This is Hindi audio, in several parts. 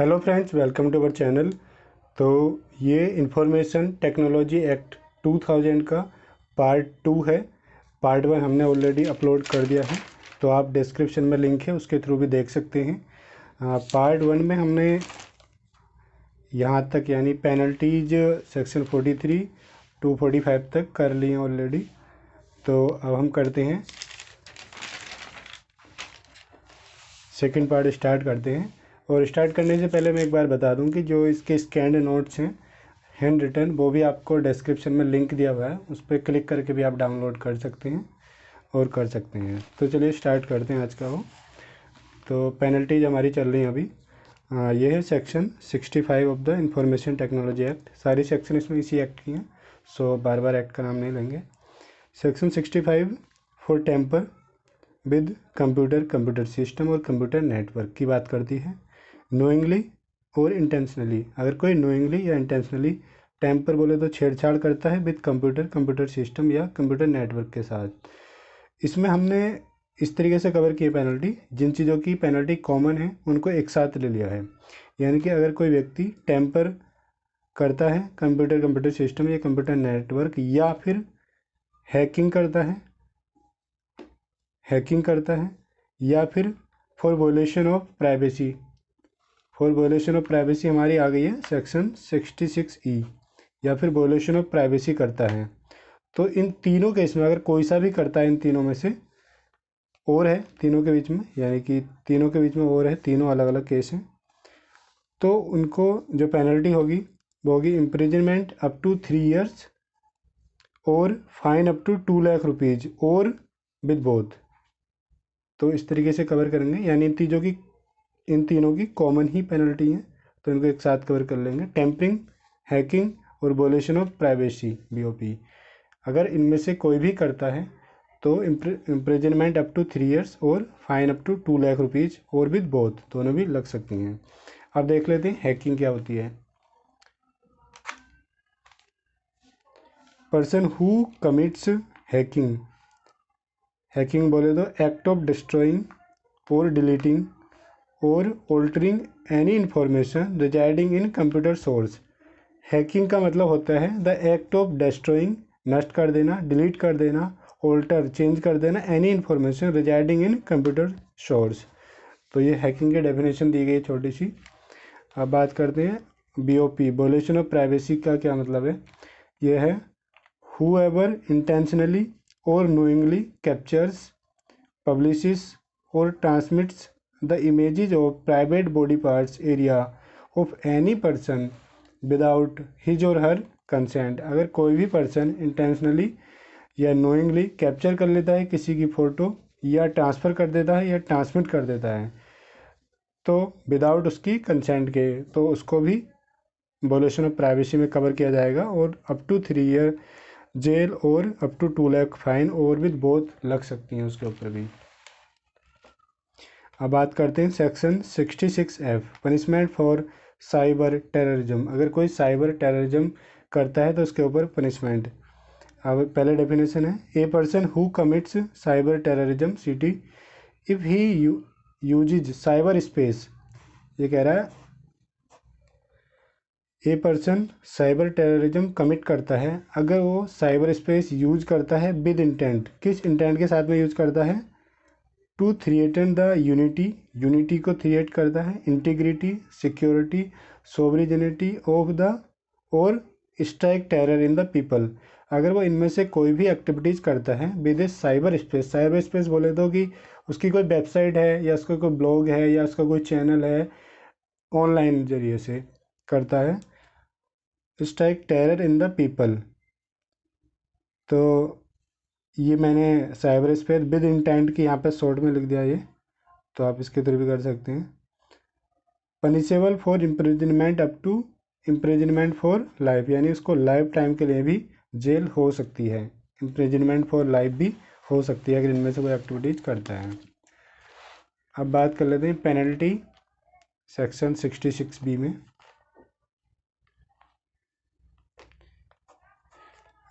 Hello friends, welcome to our channel. तो ये इंफॉर्मेशन टेक्नोलॉजी एक्ट 2000 का पार्ट 2 है। पार्ट 1 हमने ऑलरेडी अपलोड कर दिया है, तो आप डिस्क्रिप्शन में लिंक है, उसके थ्रू भी देख सकते हैं। पार्ट 1 में हमने यहाँ तक यानी पेनल्टीज सेक्शन 43 टू 45 तक कर लिए हैं ऑलरेडी। तो अब हम करते हैं सेकंड पार्ट, स्टार्ट करते हैं। और स्टार्ट करने से पहले मैं एक बार बता दूं कि जो इसके स्कैंड नोट्स हैं हैंड रिटन, वो भी आपको डिस्क्रिप्शन में लिंक दिया हुआ है, उस पर क्लिक करके भी आप डाउनलोड कर सकते हैं और कर सकते हैं। तो चलिए स्टार्ट करते हैं आज का वो। तो पेनल्टीज हमारी चल रही हैं अभी। ये है section 65 of the information technology act. सारी सेक्शन इसमें इसी एक्ट की हैं, सो बार बार एक्ट का नाम नहीं लेंगे। Section 65 for tamper with computer system और कंप्यूटर नेटवर्क की बात करती है। नोइंगली और इंटेंशनली, अगर कोई नोइंगली या इंटेंशनली टेम्पर बोले तो छेड़छाड़ करता है विद कंप्यूटर सिस्टम या कंप्यूटर नेटवर्क के साथ, इसमें हमने इस तरीके से कवर की है पेनल्टी। जिन चीज़ों की पेनल्टी कॉमन है उनको एक साथ ले लिया है। यानी कि अगर कोई व्यक्ति टेम्पर करता है कंप्यूटर सिस्टम या कंप्यूटर नेटवर्क, या फिर हैकिंग करता है, या फिर for वोलेशन of privacy. For वोलेशन of privacy हमारी आ गई है सेक्शन 66E, या फिर वोलेशन ऑफ प्राइवेसी करता है। तो इन तीनों केस में अगर कोई सा भी करता है, इन तीनों में से और है तीनों के बीच में, यानी कि तीनों के बीच में और है, तीनों अलग अलग केस हैं, तो उनको जो पेनल्टी होगी वो होगी इम्प्रिजनमेंट अप टू 3 years और fine up to 2 lakh rupees और विद बोथ। तो इस तरीके से कवर करेंगे, यानी इन तीनों की कॉमन ही पेनल्टी है, तो इनको एक साथ कवर कर लेंगे। टेम्परिंग, हैकिंग और वोलेशन ऑफ प्राइवेसी BOP, अगर इनमें से कोई भी करता है तो इम्प्रिजनमेंट अप टू 3 years और fine up to 2 lakh rupees और विद बोथ, दोनों भी लग सकती हैं। अब देख लेते हैं हैकिंग क्या होती है। Person who commits hacking, hacking बोले तो एक्ट ऑफ डिस्ट्रॉइंग और डिलीटिंग और ऑल्टरिंग एनी इंफॉर्मेशन रिजाइडिंग इन कंप्यूटर सोर्स। हैकिंग का मतलब होता है द एक्ट ऑफ डिस्ट्रॉइंग, नष्ट कर देना, डिलीट कर देना, ऑल्टर चेंज कर देना, एनी इंफॉर्मेशन रिजाइडिंग इन कंप्यूटर सोर्स। तो ये हैकिंग की डेफिनेशन दी गई है छोटी सी। अब बात करते हैं BOP, वोलेशन ऑफ प्राइवेसी का क्या मतलब है। यह है whoever intentionally or knowingly captures, publishes or transmits the images of private body parts area of any person without his or her consent। अगर कोई भी पर्सन इंटेंशनली या नोइंगली कैप्चर कर लेता है किसी की फ़ोटो, या ट्रांसफ़र कर देता है या ट्रांसमिट कर देता है, तो विदाउट उसकी कंसेंट के, तो उसको भी वोलेशन ऑफ प्राइवेसी में कवर किया जाएगा, और अप टू 3 year जेल और अप टू 2 लाख फाइन और विद बोथ लग सकती हैं उसके ऊपर भी। अब बात करते हैं section 66F, punishment for cyber terrorism. अगर कोई साइबर टेररिज्म करता है तो उसके ऊपर पनिशमेंट। अब पहले डेफिनेशन है, a person who commits cyber terrorism CT if he uses cyber space. ये कह रहा है a person cyber terrorism commit करता है अगर वो साइबर स्पेस यूज करता है विद इंटेंट। किस इंटेंट के साथ में यूज करता है? टू थ्रिएटन द यूनिटी को थ्रिएट करता है, इंटीग्रिटी, सिक्योरिटी, सोवरिजिनिटी ऑफ द, और strike terror in the people. अगर वो इनमें से कोई भी एक्टिविटीज़ करता है with A cyber space, cyber space बोले तो कि उसकी कोई वेबसाइट है, या उसका कोई ब्लॉग है, या उसका कोई चैनल है, ऑनलाइन जरिए से करता है, strike terror in the people. तो ये मैंने साइबर स्पेस विद इंटेंट की यहाँ पे शॉर्ट में लिख दिया ये, तो आप इसके थ्रू भी कर सकते हैं। Punishable for imprisonment up to imprisonment for life, यानी उसको लाइफ टाइम के लिए भी जेल हो सकती है, इम्प्रिजनमेंट फॉर लाइफ भी हो सकती है अगर इनमें से कोई एक्टिविटीज़ करता है। अब बात कर लेते हैं पेनल्टी सेक्शन 66B में।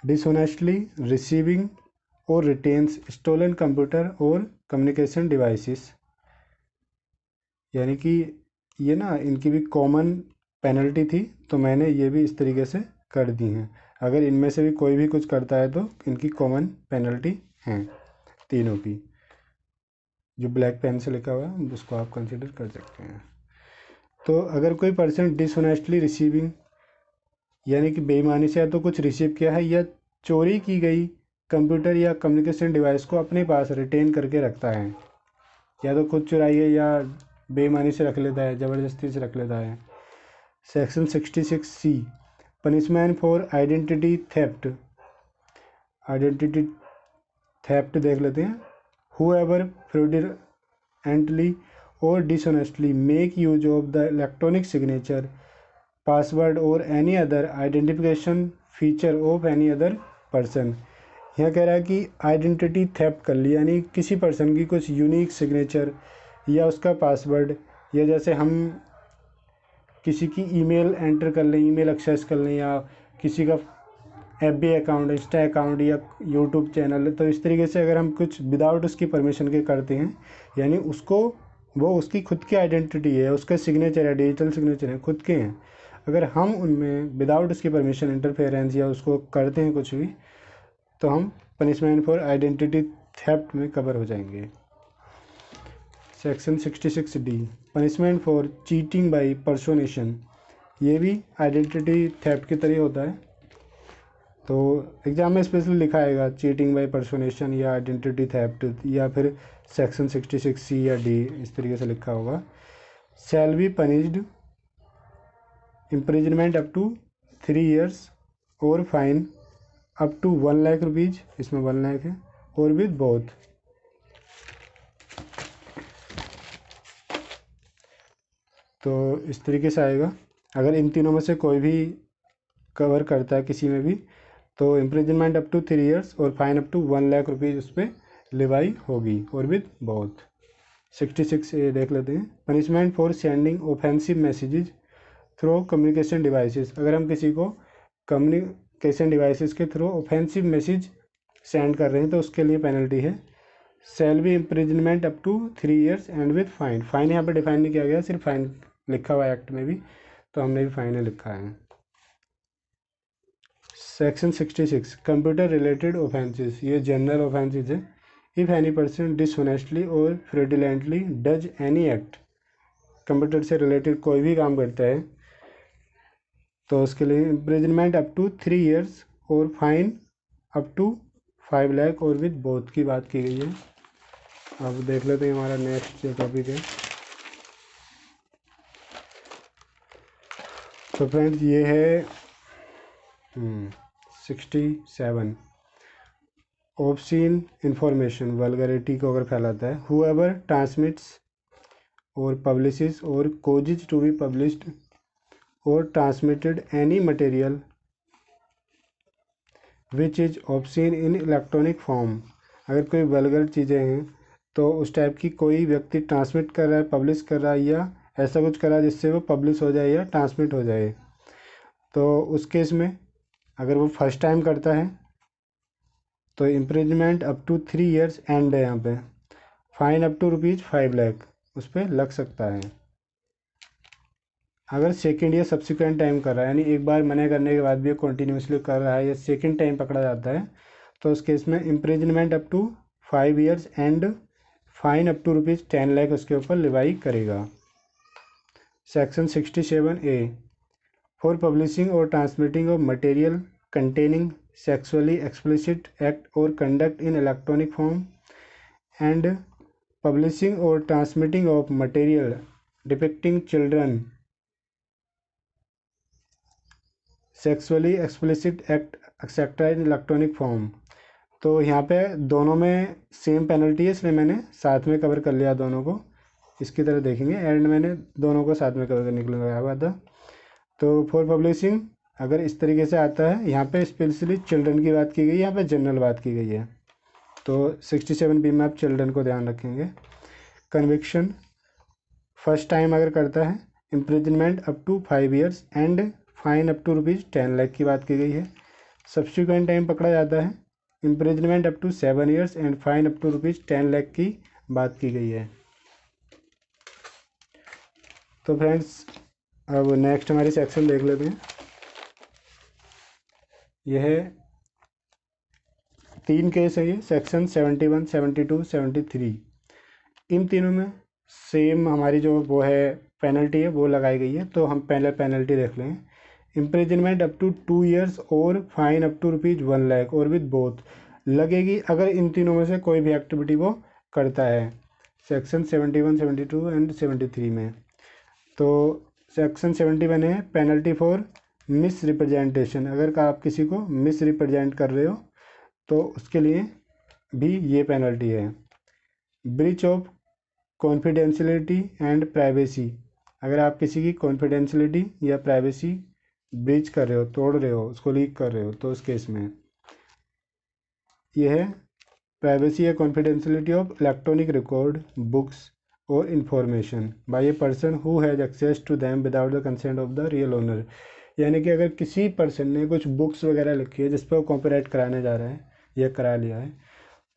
डिसऑनेस्टली रिसीविंग और रिटेन्स स्टोलन कंप्यूटर और कम्युनिकेशन डिवाइसेस, यानी कि ये ना इनकी भी कॉमन पेनल्टी थी, तो मैंने ये भी इस तरीके से कर दी हैं। अगर इनमें से भी कोई भी कुछ करता है तो इनकी कॉमन पेनल्टी हैं तीनों की। जो ब्लैक पेन से लिखा हुआ है उसको आप कंसिडर कर सकते हैं। तो अगर कोई पर्सन डिसऑनेस्टली रिसीविंग यानी कि बेईमानी से या तो कुछ रिसीव किया है या चोरी की गई कंप्यूटर या कम्युनिकेशन डिवाइस को अपने पास रिटेन करके रखता है, या तो खुद चुराई है या बेईमानी से रख लेता है, ज़बरदस्ती से रख लेता है। Section 66C punishment for identity theft. Identity theft देख लेते हैं। whoever fraudulently or dishonestly make use of the electronic signature, password or any other identification feature of any other person। यहाँ कह रहा है कि आइडेंटिटी थेफ्ट कर ली, यानी किसी पर्सन की कुछ यूनिक सिग्नेचर या उसका पासवर्ड, या जैसे हम किसी की ईमेल एंटर कर लें, ईमेल एक्सेस कर लें, या किसी का FB अकाउंट, इंस्टा अकाउंट या यूट्यूब चैनल, तो इस तरीके से अगर हम कुछ विदाउट उसकी परमिशन के करते हैं, यानी उसको वो उसकी खुद की आइडेंटिटी है, उसका सिग्नेचर है, डिजिटल सिग्नेचर है, खुद के हैं, अगर हम उनमें विदाउट उसकी परमिशन इंटरफेरेंस या उसको करते हैं कुछ भी, तो हम पनिशमेंट फॉर आइडेंटिटी थेफ्ट में कवर हो जाएंगे। Section 66D punishment for cheating by personation. ये भी आइडेंटिटी थेफ्ट की तरह होता है, तो एग्जाम में स्पेशली लिखा आएगा चीटिंग बाय पर्सोनेशन या आइडेंटिटी थेफ्ट, या फिर सेक्शन 66C या D, इस तरीके से लिखा होगा। Shall be punished imprisonment up to 3 years और fine up to 1 lakh rupees, इसमें 1 लाख है, और विद बोथ। तो इस तरीके से आएगा। अगर इन तीनों में से कोई भी कवर करता है किसी में भी, तो इम्प्रिजनमेंट अप टू 3 years और fine up to 1 lakh rupees उस पर लिवाई होगी, और विद बोथ। 66A देख लेते हैं। Punishment for sending offensive messages through communication devices. अगर हम किसी को कम्युनिकेशन डिवाइसेस के थ्रू ऑफेंसिव मैसेज सेंड कर रहे हैं तो उसके लिए पेनल्टी है। Shall be imprisonment up to 3 years and with fine. Fine यहाँ पर डिफाइन नहीं किया गया, सिर्फ फाइन लिखा हुआ है एक्ट में भी, तो हमने भी फाइन लिखा है। Section 66 computer related offences. ये जनरल ऑफेंसेस है। इफ़ एनी पर्सन डिसऑनेस्टली और fraudulently does any act, computer से रिलेटेड कोई भी काम करता है तो उसके लिए इम्प्रिजनमेंट अप टू 3 years और फाइन अप टू 5 लाख और विद बोथ की बात की गई है। अब देख लेते हैं हमारा नेक्स्ट जो टॉपिक है। तो फ्रेंड्स ये है 67 ऑब्सीन इंफॉर्मेशन, वल्गैरिटी को अगर फैलाता है। हुएवर ट्रांसमिट्स और पब्लिशेस और कोजेज टू बी पब्लिश्ड और transmitted any material which is obscene in electronic form. अगर कोई वल्गर चीज़ें हैं तो उस टाइप की कोई व्यक्ति ट्रांसमिट कर रहा है, पब्लिश कर रहा है, या ऐसा कुछ कर रहा है जिससे वो पब्लिश हो जाए या ट्रांसमिट हो जाए, तो उस केस में अगर वो फर्स्ट टाइम करता है तो imprisonment up to 3 years and है यहाँ पे, फाइन अप टू ₹5 लाख उस पर लग सकता है। अगर सेकंड या सब्सिक्वेंट टाइम कर रहा है, यानी एक बार मना करने के बाद भी कंटिन्यूसली कर रहा है या सेकंड टाइम पकड़ा जाता है, तो उस केस में imprisonment up to 5 years and fine up to ₹10 lakh उसके ऊपर लिवाई करेगा। सेक्शन 67A फॉर पब्लिशिंग और transmitting of material containing sexually explicit act or conduct in electronic form and publishing or transmitting of material depicting children sexually explicit act etc in electronic form। तो यहाँ पे दोनों में सेम पेनल्टी है, इसलिए मैंने साथ में कवर कर लिया दोनों को। इसकी तरह देखेंगे एंड मैंने दोनों को साथ में कवर करने के लिए लगाया हुआ था। तो फॉर पब्लिशिंग अगर इस तरीके से आता है, यहाँ पे स्पेशली चिल्ड्रन की बात की गई है, यहाँ पे जनरल बात की गई है, तो 67B में आप चिल्ड्रन को ध्यान रखेंगे। कन्विक्शन फर्स्ट टाइम अगर करता है imprisonment up to 5 years and fine up to ₹10 lakh की बात की गई है। सब्सिक्वेंट टाइम पकड़ा जाता है imprisonment up to 7 years and fine up to ₹10 lakh की बात की गई है। तो फ्रेंड्स अब नेक्स्ट हमारी सेक्शन देख लेते हैं। यह है 3 केस है, ये सेक्शन 71, 72, 73। इन तीनों में सेम हमारी जो वो है पेनल्टी है वो लगाई गई है। तो हम पहले पेनल्टी देख लें। इम्प्रिजनमेंट अप टू 2 ईयर्स और फाइन अप टू ₹1,00,000 और विद बोथ लगेगी अगर इन तीनों में से कोई भी एक्टिविटी वो करता है, सेक्शन 71, 72 एंड 73 में। तो सेक्शन 71 है पेनल्टी फॉर मिस रिप्रेजेंटेशन। अगर आप किसी को मिस रिप्रेजेंट कर रहे हो तो उसके लिए भी ये पेनल्टी है। Breach of confidentiality and privacy, अगर आप किसी की कॉन्फिडेंशियलिटी या प्राइवेसी ब्रीच कर रहे हो, तोड़ रहे हो, उसको लीक कर रहे हो, तो उस केस में यह है प्राइवेसी या confidentiality of electronic record, books और information by a person who has access to them without the consent of the real owner. यानी कि अगर किसी पर्सन ने कुछ बुक्स वगैरह लिखी है जिस पर वो कॉपीराइट कराने जा रहा है या करा लिया है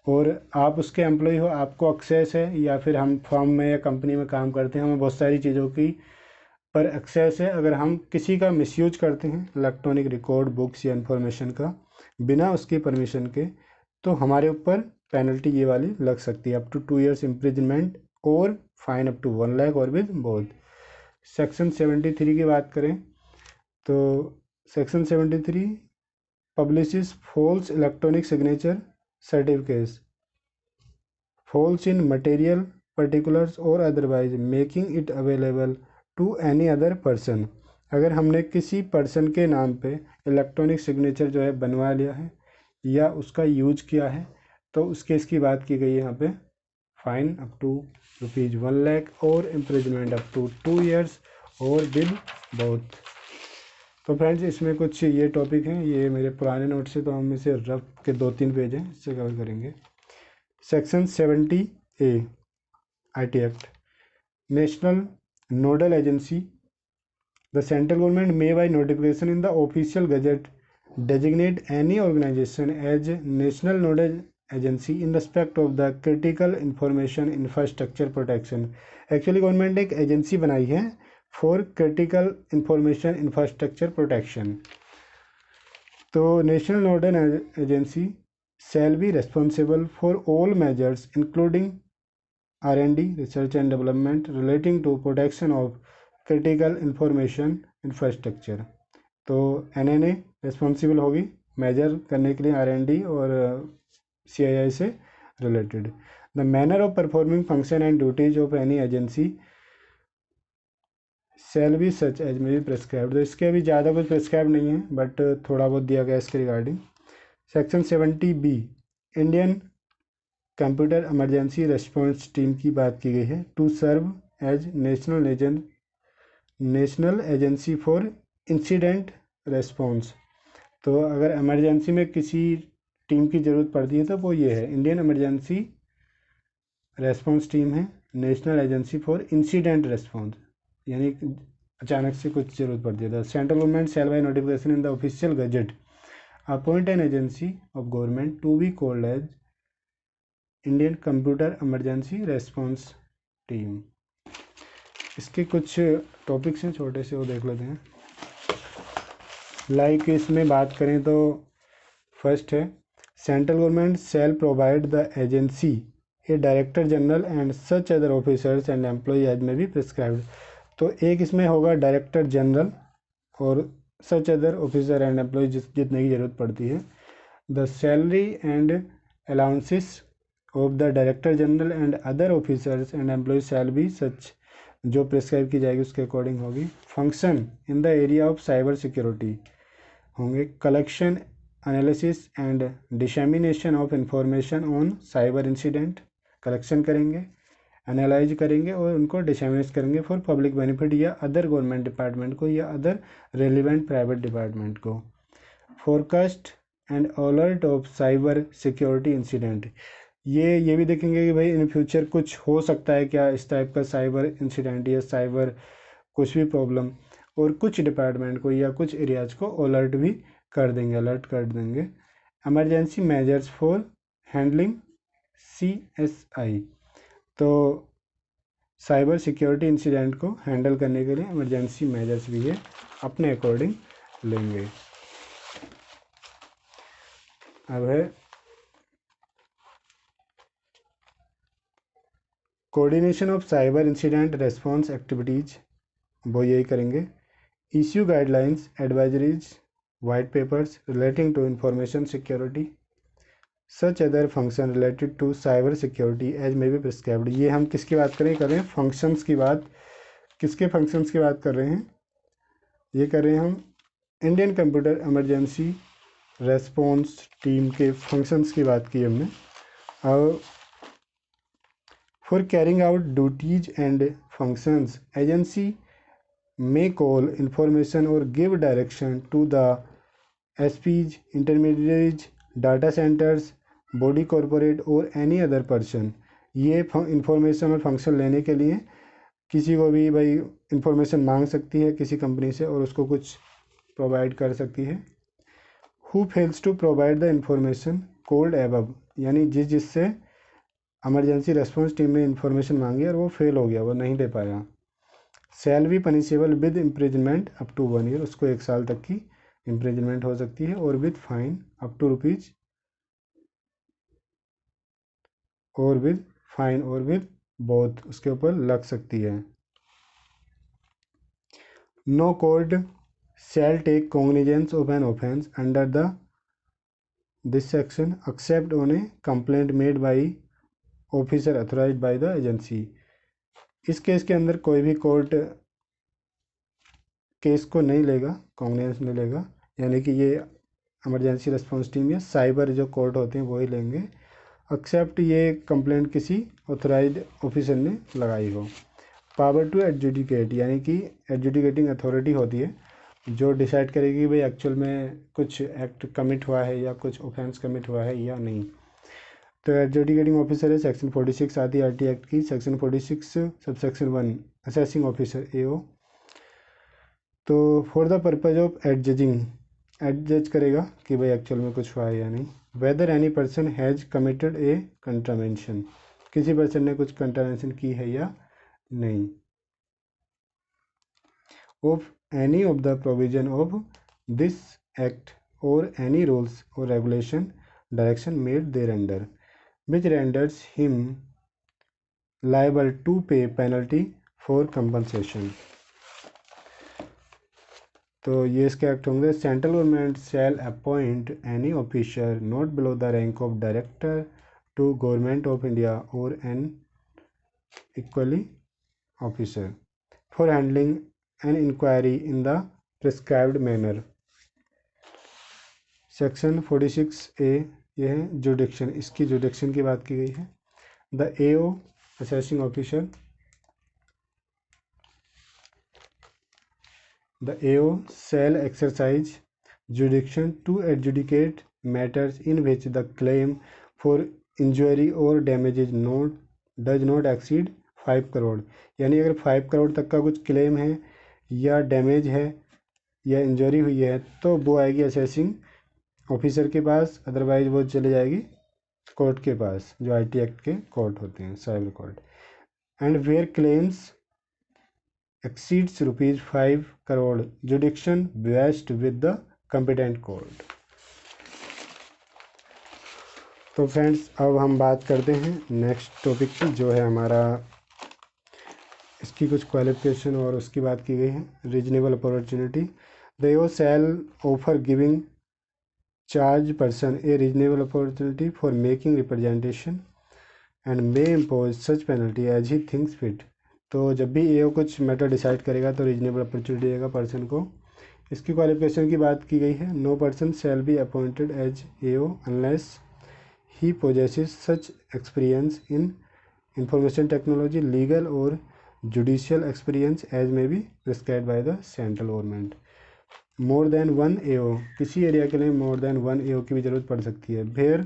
और आप उसके एम्प्लॉय हो, आपको एक्सेस है, या फिर हम फर्म में या कंपनी में काम करते हैं, हमें बहुत सारी चीज़ों की पर एक्सेस है, अगर हम किसी का मिसयूज करते हैं इलेक्ट्रॉनिक रिकॉर्ड, बुक्स या इन्फॉर्मेशन का बिना उसकी परमिशन के, तो हमारे ऊपर पेनल्टी ये वाली लग सकती है, अप टू 2 ईयर्स इम्प्रिजनमेंट और फाइन अप टू 1,00,000 और विद बोथ। सेक्शन 73 की बात करें तो section 73 publishes false electronic signature certificates false in material particulars or otherwise making it available to any other person। अगर हमने किसी पर्सन के नाम पे इलेक्ट्रॉनिक सिग्नेचर जो है बनवा लिया है या उसका यूज किया है तो उस केस की बात की गई है यहाँ पे फाइन अप टू ₹1,00,000 और इम्प्रिजनमेंट अप टू 2 ईयर्स और विद बोथ। तो फ्रेंड्स इसमें कुछ ये टॉपिक हैं, ये मेरे पुराने नोट से, तो हम इसे रफ के 2-3 पेज हैं, इससे कवर करेंगे। Section 70A IT act, national nodal agency. The central government may bye notification in the official gazette designate any organization as national nodal agency in respect of the critical information infrastructure protection। Actually government एक एजेंसी बनाई है for critical information infrastructure protection. तो national nodal agency shall be responsible for all measures including R&D research and development relating to protection of critical information infrastructure। तो NNA रिस्पॉन्सिबल होगी मेजर करने के लिए R&D और CII से related. The manner of performing function and duties of any agency shall be such as may be prescribed. तो इसके अभी ज़्यादा कुछ प्रिस्क्राइब नहीं है बट थोड़ा बहुत दिया गया इसके regarding. Section 70B Indian computer emergency response team की बात की गई है to serve as national agency for incident response. तो अगर इमरजेंसी में किसी टीम की ज़रूरत पड़ती है तो वो ये है इंडियन इमरजेंसी रेस्पॉन्स टीम है, national agency for incident response, यानी अचानक से कुछ ज़रूरत पड़ती है। The central government shall by notification in the official gazette appoint an agency of government to be called as Indian computer emergency response team. इसके कुछ टॉपिक्स हैं छोटे से, वो देख लेते हैं। लाइक इसमें बात करें तो फर्स्ट है central government shall provide the agency a director general and such other officers and employ as may be prescribed. तो एक इसमें होगा डायरेक्टर जनरल और such other officer and employee जितने की ज़रूरत पड़ती है। The salary and allowances of the director general and other officers and employee shall be such, जो प्रिस्क्राइब की जाएगी उसके अकॉर्डिंग होगी। Function in the area of cyber security होंगे collection, analysis and dissemination of information on cyber incident, collection करेंगे, एनालाइज करेंगे और उनको डिसमिनेट करेंगे फॉर पब्लिक बेनिफिट या अदर गवर्नमेंट डिपार्टमेंट को या अदर रेलिवेंट प्राइवेट डिपार्टमेंट को। Forecast and alert of cyber security incident, ये भी देखेंगे कि भाई इन फ्यूचर कुछ हो सकता है क्या इस टाइप का साइबर इंसिडेंट या साइबर कुछ भी प्रॉब्लम, और कुछ डिपार्टमेंट को या कुछ एरियाज को अलर्ट भी कर देंगे, अलर्ट कर देंगे। Emergency measures for handling CSI, तो साइबर सिक्योरिटी इंसिडेंट को हैंडल करने के लिए इमरजेंसी मेजर्स भी ये अपने अकॉर्डिंग लेंगे। अब है coordination of cyber incident response activities, वो यही करेंगे। Issue guidelines, advisories, white papers relating to information security, such other function related to cyber security as may be prescribed. ये हम किसकी बात कर रहे हैं फंक्शंस की बात। किसके फंक्शंस की बात कर रहे हैं? ये कर रहे हैं हम Indian computer emergency response team के फंक्शंस की बात की हमने। और for carrying out duties and functions agency may call information or give direction to the SPs, intermediaries, data centers, body corporate और any other person। ये इंफॉर्मेशन और फंक्शन लेने के लिए किसी को भी भाई इंफॉर्मेशन मांग सकती है किसी कंपनी से और उसको कुछ प्रोवाइड कर सकती है। Who fails to provide the information called above, यानी जिससे इमरजेंसी रेस्पॉन्स टीम ने इंफॉर्मेशन मांगी और वो फेल हो गया, वो नहीं दे पाया। Shall be punishable with imprisonment up to 1 year, उसको 1 साल तक की इम्प्रिजमेंट हो सकती है, और with fine up to rupees, और विद फाइन और विद बोथ, उसके ऊपर लग सकती है। No court shall take cognizance of an offence under the this section except on a complaint made by officer authorised by the agency. इस केस के अंदर कोई भी कोर्ट केस को नहीं लेगा, कॉग्निजेंस नहीं लेगा, यानी कि ये इमरजेंसी रेस्पॉन्स टीम या साइबर जो कोर्ट होते हैं वही लेंगे, एक्सेप्ट ये कंप्लेंट किसी ऑथराइज्ड ऑफिसर ने लगाई हो। पावर टू एडजुडिकेट, यानी कि एडजुडिकेटिंग अथॉरिटी होती है जो डिसाइड करेगी भाई एक्चुअल में कुछ एक्ट कमिट हुआ है या कुछ ऑफेंस कमिट हुआ है या नहीं। तो एडजुडिकेटिंग ऑफिसर है सेक्शन 46 आती है आरटी एक्ट की, सेक्शन 46 सबसेक्शन 1 असेसिंग ऑफिसर एओ। तो फॉर द पर्पज ऑफ एडजजिंग, एडजज करेगा कि भाई एक्चुअल में कुछ हुआ है या नहीं। Whether any person has committed a contravention, किसी पर्सन ने कुछ कंट्रावेंशन की है या नहीं। Of any of the provision of this act और एनी रूल्स और regulation direction made there under which renders him liable to pay penalty for compensation। तो ये इसके एक्ट होंगे। Central government shall appoint any officer not below the rank of director to government of India और an equally officer for handling an inquiry in the prescribed manner. Section 46A यह है जुडिक्शन, इसकी जुडिक्शन की बात की गई है। The AO assessing officer, the AO shall exercise jurisdiction to adjudicate matters in which the claim for injury और damage not does not exceed 5 crore, यानी अगर 5 करोड़ तक का कुछ क्लेम है या डैमेज है या इंजरी हुई है तो वो आएगी असेसिंग ऑफिसर के पास, अदरवाइज वो चले जाएगी कोर्ट के पास, जो आईटी एक्ट के कोर्ट होते हैं, cyber court. And where claims exceeds ₹5 crore jurisdiction vests with the competent court. तो फ्रेंड्स अब हम बात करते हैं नेक्स्ट टॉपिक की, जो है हमारा इसकी कुछ क्वालिफिकेशन और उसकी बात की गई है। Reasonable opportunity, the AO shall offer giving charge person a reasonable opportunity for making representation and may impose such penalty as he thinks fit। तो जब भी एओ कुछ मैटर डिसाइड करेगा तो रीजनेबल अपॉर्चुनिटी देगा पर्सन को। इसकी क्वालिफिकेशन की बात की गई है। No person shall be appointed as AO unless he possesses such experience in information technology, legal और judicial experience as may be prescribed by the central government. More than 1 AO, किसी एरिया के लिए मोर देन 1 एओ की भी ज़रूरत पड़ सकती है। Where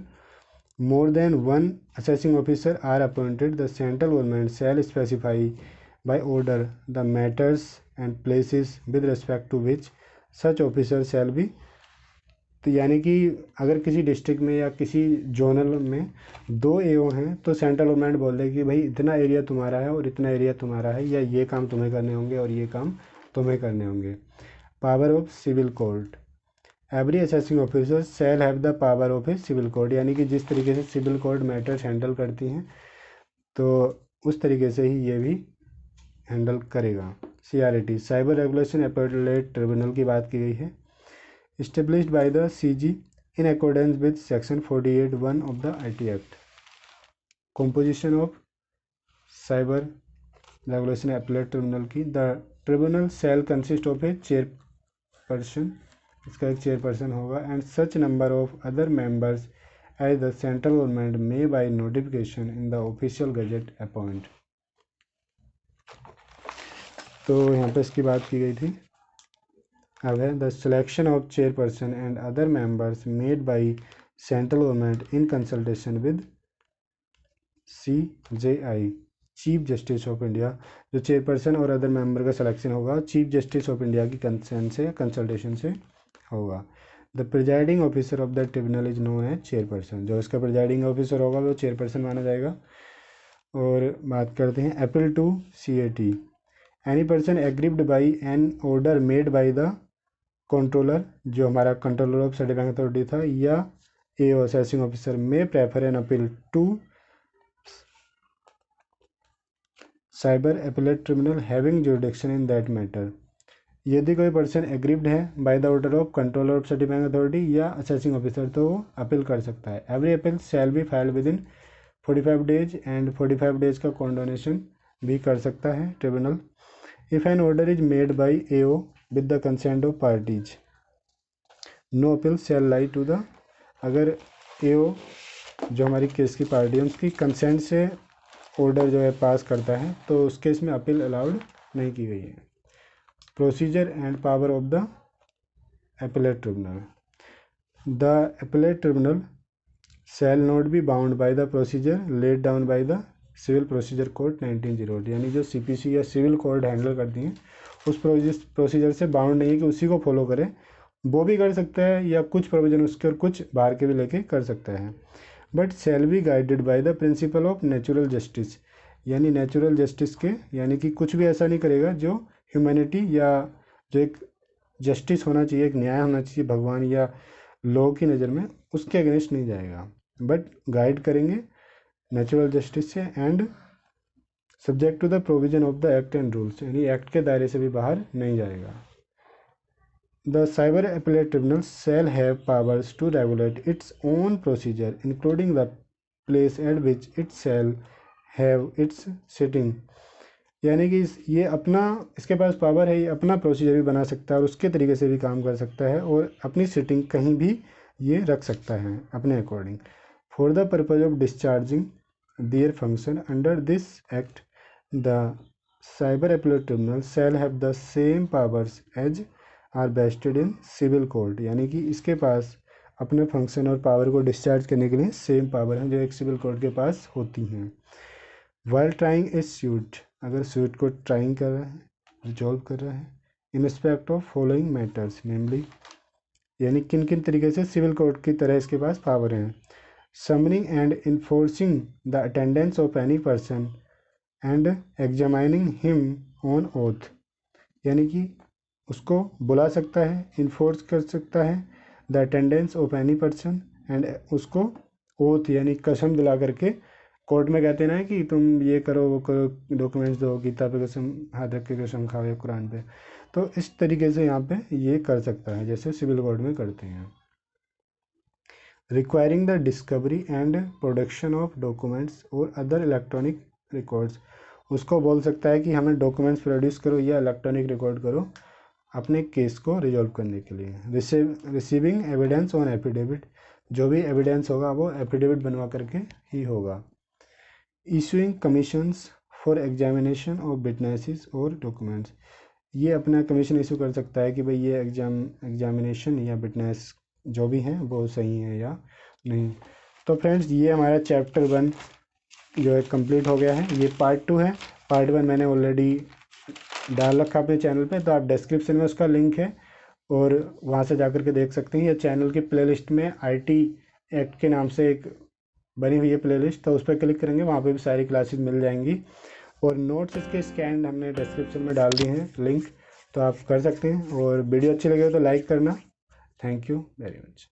more than 1 assessing officer are appointed the central government shall specify by order the matters and places with respect to which such officer shall be तो यानी कि अगर किसी डिस्ट्रिक्ट में या किसी जोनल में 2 एओ हैं तो सेंट्रल गवर्नमेंट बोल दे कि भाई इतना एरिया तुम्हारा है और इतना एरिया तुम्हारा है, या ये काम तुम्हें करने होंगे और ये काम तुम्हें करने होंगे। Power of civil court, every assessing officer shall have the power of a civil court, यानी कि जिस तरीके से सिविल कोर्ट मैटर्स हैंडल करती हैं तो उस तरीके से ही ये भी हैंडल करेगा। CRT, cyber regulation appellate tribunal की बात की गई है। established by the CG in accordance with section 48(1) of the IT Act. Composition of cyber regulation appellate tribunal की, the tribunal shall consist of a chairperson, इसका एक चेयरपर्सन होगा, and such number of other members as the central government may by notification in the official gazette appoint. तो यहाँ पे इसकी बात की गई थी। अब है the selection of chairperson and other members made by central government in consultation with CJI, chief justice of India. जो चेयरपर्सन और अदर मेंबर का सिलेक्शन होगा चीफ जस्टिस ऑफ इंडिया की कंसेंट से, कंसल्टेशन से होगा। The presiding officer of the tribunal is known as chairperson, जो इसका प्रिजाइडिंग ऑफिसर होगा वो चेयरपर्सन माना जाएगा। और बात करते हैं appeal to CAT, any person aggrieved by an order made by the controller, जो हमारा कंट्रोलर ऑफ सर्टिफाइंग अथॉरिटी था, या AO असेसिंग ऑफिसर में prefer an appeal to cyber appellate tribunal having jurisdiction in that matter. यदि कोई पर्सन एग्रीव्ड है by the order of controller of certifying authority या असेसिंग ऑफिसर तो वो अपील कर सकता है। Every appeal shall be filed with in 45 days, and 45 days का कॉन्डोनेशन भी कर सकता है tribunal. If an order is made by AO with the consent of parties, no appeal shall lie to the, अगर AO जो हमारी केस की पार्टी है उसकी कंसेंट से ऑर्डर जो है पास करता है तो उस केस में अपील अलाउड नहीं की गई है। Procedure and power of the appellate tribunal, the appellate tribunal shall not be bound by the procedure laid down by the civil procedure code 1908, यानी जो CPC या सिविल कोड हैंडल करती हैं उस प्रोसीजर से बाउंड नहीं है कि उसी को फॉलो करें, वो भी कर सकता है या कुछ प्रोविजन उसके और कुछ बाहर के भी लेके कर सकता है। But shall be guided by the principle of natural justice, यानी नेचुरल जस्टिस के, यानी कि कुछ भी ऐसा नहीं करेगा जो ह्यूमैनिटी या जो एक जस्टिस होना चाहिए, एक न्याय होना चाहिए भगवान या लोग की नज़र में, उसके अगेंस्ट नहीं जाएगा, बट गाइड करेंगे नेचुरल जस्टिस से and subject to the provision of the act and rules, यानी एक्ट के दायरे से भी बाहर नहीं जाएगा। The cyber appellate tribunal shall have powers to regulate its own procedure including the place at which it shall have its sitting, यानी कि ये अपना, इसके पास पावर है, ये अपना प्रोसीजर भी बना सकता है और उसके तरीके से भी काम कर सकता है और अपनी सिटिंग कहीं भी ये रख सकता है अपने according. For the purpose of discharging their function under this act, the cyber appellate tribunal shall have the same powers as are vested in civil court, यानी कि इसके पास अपने फंक्शन और पावर को डिस्चार्ज करने के लिए सेम पावर हैं जो एक सिविल कोर्ट के पास होती हैं। वाइल ट्राइंग ए सूट, अगर सूट को ट्राइंग कर रहा है, रिजॉल्व कर रहा है, in respect of following matters, namely, यानी किन किन तरीके से सिविल कोर्ट की तरह इसके पास पावर हैं। Summoning and enforcing the attendance of any person and examining him on oath, यानी कि उसको बुला सकता है, इन्फोर्स कर सकता है the attendance of any person, and उसको ओथ यानी कसम दिला करके, कोर्ट में कहते हैं ना कि तुम ये करो वो करो, डॉक्यूमेंट्स दो, गीता पे कसम हाथ रख के कसम खाओ या कुरान पे, तो इस तरीके से यहाँ पे ये कर सकता है जैसे सिविल कोर्ट में करते हैं। Requiring the discovery and production of documents और अदर इलेक्ट्रॉनिक रिकॉर्ड्स, उसको बोल सकता है कि हमें डॉक्यूमेंट्स प्रोड्यूस करो या इलेक्ट्रॉनिक रिकॉर्ड करो अपने केस को रिजॉल्व करने के लिए। रिसीविंग एविडेंस ऑन एफिडेविट, जो भी एविडेंस होगा वो एफिडेविट बनवा करके ही होगा। Issuing commissions for examination of witnesses और डॉक्यूमेंट्स, ये अपना कमीशन इशू कर सकता है कि भाई ये एग्जामिनेशन या विटनेस जो भी हैं वो सही है या नहीं। तो फ्रेंड्स ये हमारा चैप्टर 1 जो है कंप्लीट हो गया है। ये पार्ट 2 है, पार्ट 1 मैंने ऑलरेडी डाल रखा अपने चैनल पे, तो आप डिस्क्रिप्शन में उसका लिंक है, और वहाँ से जाकर के देख सकते हैं। या चैनल की प्लेलिस्ट में IT एक्ट के नाम से एक बनी हुई है प्लेलिस्ट, तो उस पर क्लिक करेंगे, वहाँ पे भी सारी क्लासेस मिल जाएंगी। और नोट्स इसके स्कैन हमने डिस्क्रिप्शन में डाल दिए हैं लिंक, तो आप कर सकते हैं। और वीडियो अच्छी लगे तो लाइक करना। Thank you very much.